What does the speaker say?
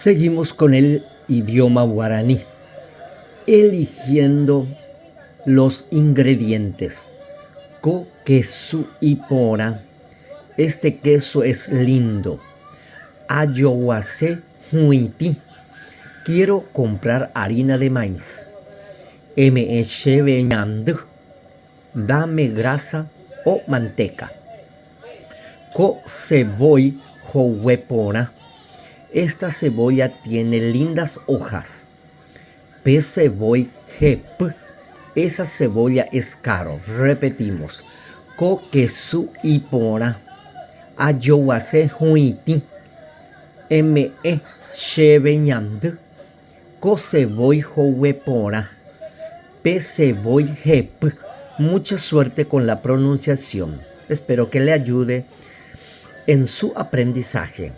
Seguimos con el idioma guaraní, eligiendo los ingredientes. Co queso y pora. Este queso es lindo. Ayowase huiti. Quiero comprar harina de maíz. Me dame grasa o manteca. Co cebolla huepora. Esta cebolla tiene lindas hojas. Pe cebolla jep. Esa cebolla es caro. Repetimos. Co queso y pora. Ayowase huiti. Me shebeñand. Co cebolla huepora. Pe cebolla jep. Mucha suerte con la pronunciación. Espero que le ayude en su aprendizaje.